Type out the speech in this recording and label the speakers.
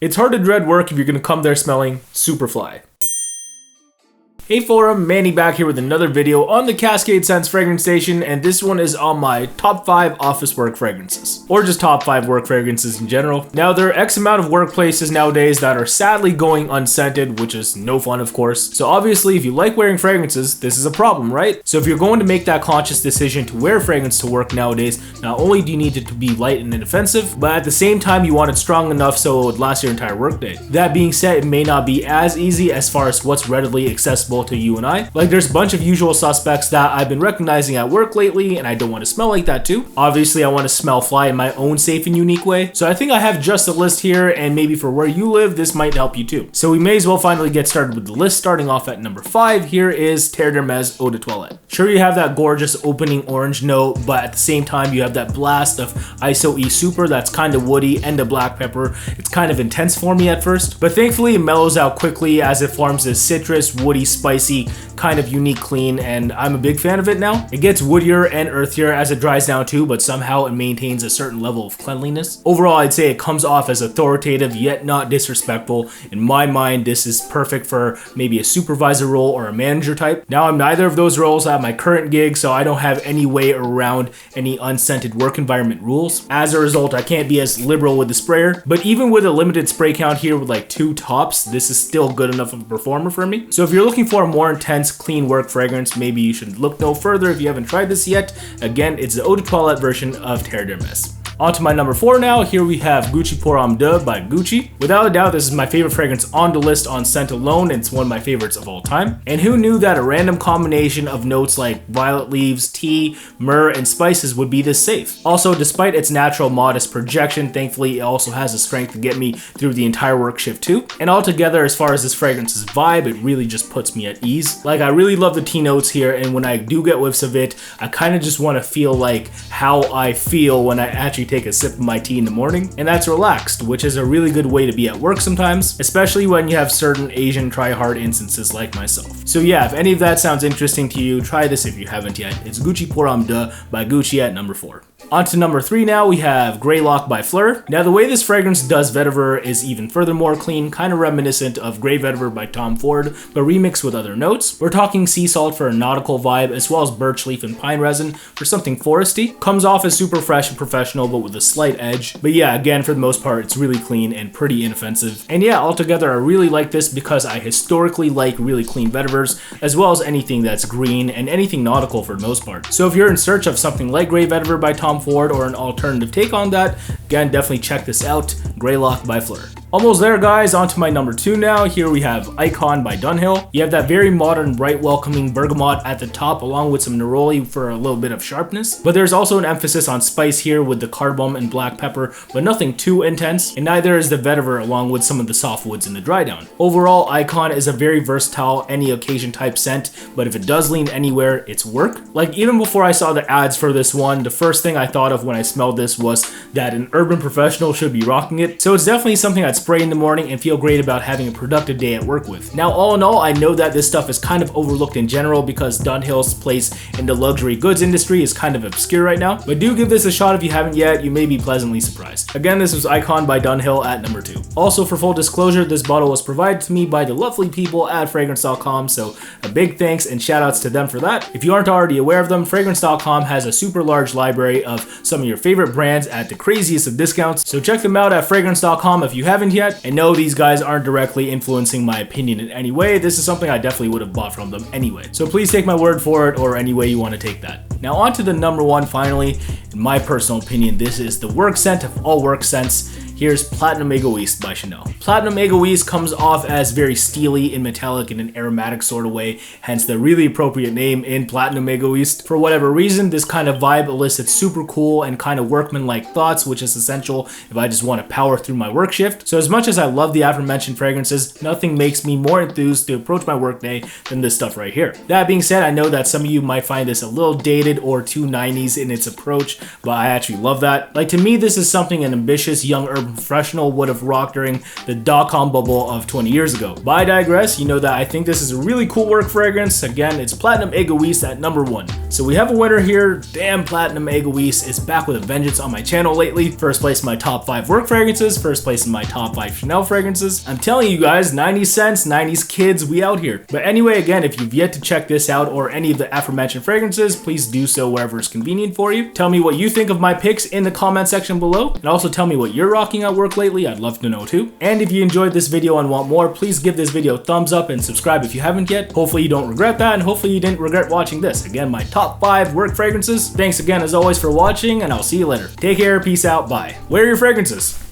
Speaker 1: It's hard to dread work if you're gonna come there smelling super fly. Hey forum, Manny back here with another video on the CascadeScents fragrance station, and this one is on my top 5 office work fragrances, or just top 5 work fragrances in general. Now there are X amount of workplaces nowadays that are sadly going unscented, which is no fun of course. So obviously if you like wearing fragrances, this is a problem, right? So if you're going to make that conscious decision to wear fragrance to work nowadays, not only do you need it to be light and inoffensive, but at the same time you want it strong enough so it would last your entire workday. That being said, it may not be as easy as far as what's readily accessible to you and I. Like there's a bunch of usual suspects that I've been recognizing at work lately, and I don't want to smell like that too. Obviously I want to smell fly in my own safe and unique way. So I think I have just a list here, and maybe for where you live this might help you too. So we may as well finally get started with the list, starting off at number 5. Here is Terre Eau de Toilette. Sure, you have that gorgeous opening orange note, but at the same time you have that blast of ISO E Super that's kind of woody, and a black pepper. It's kind of intense for me at first, but thankfully it mellows out quickly as it forms this citrus, woody, spicy, kind of unique clean, and I'm a big fan of it now. It gets woodier and earthier as it dries down too, but somehow it maintains a certain level of cleanliness. Overall, I'd say it comes off as authoritative yet not disrespectful. In my mind, this is perfect for maybe a supervisor role or a manager type. Now, I'm neither of those roles at my current gig, so I don't have any way around any unscented work environment rules. As a result, I can't be as liberal with the sprayer, but even with a limited spray count here with like 2 tops, this is still good enough of a performer for me. So if you're looking for a more intense, clean work fragrance, maybe you should look no further if you haven't tried this yet. Again, it's the Eau de Toilette version of Terre d'Hermès. On to my number 4 now. Here we have Gucci Pour Homme by Gucci. Without a doubt, this is my favorite fragrance on the list on scent alone, and it's one of my favorites of all time. And who knew that a random combination of notes like violet leaves, tea, myrrh, and spices would be this safe? Also, despite its natural modest projection, thankfully it also has the strength to get me through the entire work shift too. And altogether, as far as this fragrance's vibe, it really just puts me at ease. Like, I really love the tea notes here, and when I do get whiffs of it, I kind of just want to feel like how I feel when I actually take a sip of my tea in the morning, and that's relaxed, which is a really good way to be at work sometimes, especially when you have certain Asian try-hard instances like myself. So yeah, if any of that sounds interesting to you, try this if you haven't yet. It's Gucci Pour Homme by Gucci at number 4. On to number 3 now, we have Greylock by FLUR. Now the way this fragrance does vetiver is even furthermore clean, kind of reminiscent of Grey Vetiver by Tom Ford, but remixed with other notes. We're talking sea salt for a nautical vibe, as well as birch leaf and pine resin for something foresty. Comes off as super fresh and professional, but with a slight edge. But yeah, again, for the most part, it's really clean and pretty inoffensive. And yeah, altogether, I really like this because I historically like really clean vetivers, as well as anything that's green and anything nautical for the most part. So if you're in search of something like Grey Vetiver by Tom Ford or an alternative take on that, again, definitely check this out, Greylock by FLUR. Almost there, guys. On to my number 2 now. Here we have Icon by Dunhill. You have that very modern, bright, welcoming bergamot at the top, along with some neroli for a little bit of sharpness. But there's also an emphasis on spice here with the cardamom and black pepper, but nothing too intense. And neither is the vetiver, along with some of the softwoods in the dry down. Overall, Icon is a very versatile, any occasion type scent, but if it does lean anywhere, it's work. Like, even before I saw the ads for this one, the first thing I thought of when I smelled this was that an urban professional should be rocking it. So it's definitely something I'd spray in the morning and feel great about having a productive day at work with. Now, all in all, I know that this stuff is kind of overlooked in general because Dunhill's place in the luxury goods industry is kind of obscure right now, but do give this a shot if you haven't yet. You may be pleasantly surprised. Again, this was Icon by Dunhill at number 2. Also, for full disclosure, this bottle was provided to me by the lovely people at Fragrance.com, so a big thanks and shout outs to them for that. If you aren't already aware of them, Fragrance.com has a super large library of some of your favorite brands at the craziest of discounts, so check them out at Fragrance.com if you haven't yet. And no, these guys aren't directly influencing my opinion in any way. This is something I definitely would have bought from them anyway. So please take my word for it, or any way you want to take that. Now on to the number 1 finally. In my personal opinion, this is the work scent of all work scents. Here's Platinum Égoïste by Chanel. Platinum Égoïste comes off as very steely and metallic in an aromatic sort of way, hence the really appropriate name in Platinum Égoïste. For whatever reason, this kind of vibe elicits super cool and kind of workman-like thoughts, which is essential if I just want to power through my work shift. So as much as I love the aforementioned fragrances, nothing makes me more enthused to approach my workday than this stuff right here. That being said, I know that some of you might find this a little dated or too 90s in its approach, but I actually love that. Like, to me, this is something an ambitious young urban professional would have rocked during the dot-com bubble of 20 years ago. But I digress. You know that I think this is a really cool work fragrance. Again, it's Platinum Egoiste at number 1. So we have a winner here. Damn, Platinum Egoiste is back with a vengeance on my channel lately. First place in my top 5 work fragrances, first place in my top 5 Chanel fragrances. I'm telling you guys, 90 cents, 90s kids, we out here. But anyway, again, if you've yet to check this out or any of the aforementioned fragrances, please do so wherever it's convenient for you. Tell me what you think of my picks in the comment section below, and also tell me what you're rocking at work lately. I'd love to know too. And if you enjoyed this video and want more, please give this video a thumbs up and subscribe if you haven't yet. Hopefully you don't regret that, and hopefully you didn't regret watching this. Again, my top 5 work fragrances. Thanks again as always for watching, and I'll see you later. Take care, peace out, bye. Where are your fragrances?